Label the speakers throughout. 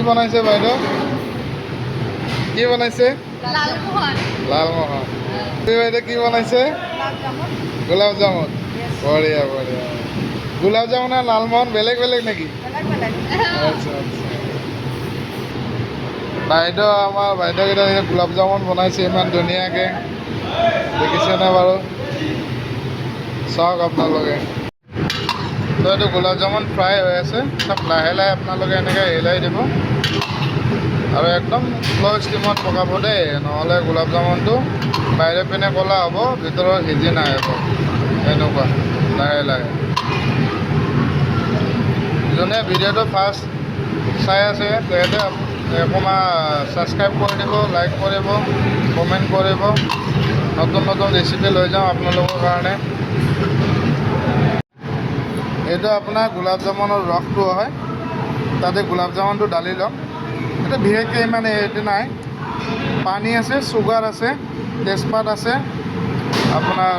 Speaker 1: বনাইছে বাইদেউ? কি বনাইছে?
Speaker 2: লালমোহন।
Speaker 1: লালমোহন। বাইদেউ কি বনাইছে? গোলাপ জামুন। বঢ়িয়া বঢ়িয়া। গোলাপ জামুন আর লালমোহন বেলেগ বেলেগ নাকি? আচ্ছা আচ্ছা। বাইদেউ আমাৰ বাইদেউকেইটা গোলাপ জামুন বনাইছে ইমান ধুনীয়াকৈ, দেখিছেনে বাৰু? চাওক আপোনালোকে। তো এইটো গোলাপ জামুন ফ্ৰাই হৈ আছে, চব লাহে লাহে আপোনালোকে এনেকৈ হিলাই দিব আৰু একদম শ্ল' ষ্টিমত পকাব দেই, নহ'লে গোলাপ জামুনটো বাহিৰে পিনে ক'লা হ'ব, ভিতৰত সিজি নাহিব। এনেকুৱা লাহে লাহে। যোনে ভিডিঅ'টো ফাৰ্ষ্ট চাই আছে তেখেতে অকণমান ছাবস্ক্ৰাইব কৰি দিব, লাইক কৰিব, কমেণ্ট কৰিব। নতুন নতুন ৰেচিপি লৈ যাওঁ আপোনালোকৰ কাৰণে। এইটো আপোনাৰ গোলাপ জামুনৰ ৰসটো হয়, তাতে গোলাপ জামুনটো ঢালি ল'ম। এইটো বিশেষকৈ ইমান এইটো নাই, পানী আছে, চুগাৰ আছে, তেজপাত আছে, আপোনাৰ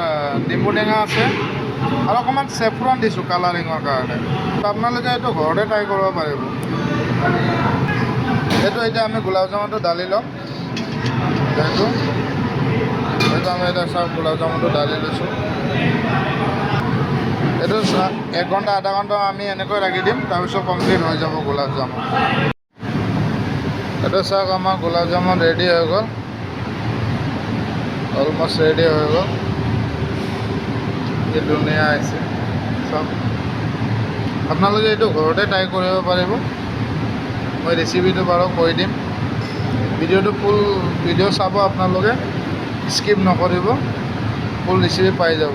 Speaker 1: নেমু টেঙা আছে আৰু অকণমান চেফ্ৰন দিছোঁ কালাৰিঙৰ কাৰণে। আপোনালোকে এইটো ঘৰতে ট্ৰাই কৰিব পাৰিব। এইটো এতিয়া আমি গোলাপ জামুনটো ঢালি ল'ম। এইটো আমি এতিয়া চাওক গোলাপ জামুনটো ঢালি লৈছোঁ। এইটো 1 ঘণ্টা আধা ঘণ্টা আমি এনেকৈ ৰাখি দিম, তাৰপিছত কমপ্লিট হৈ যাব গোলাপ জামুন। এইটো চাওক আমাৰ গোলাপ জামুন ৰেডি হৈ গ'ল, অলমষ্ট ৰেডি হৈ গ'ল। কি ধুনীয়া আহিছে চাওক। আপোনালোকে এইটো ঘৰতে ট্ৰাই কৰিব পাৰিব। মই ৰেচিপিটো বাৰু কৈ দিম। ভিডিঅ'টো ফুল ভিডিঅ' চাব আপোনালোকে, স্কিপ নকৰিব, ফুল ৰেচিপি পাই যাব।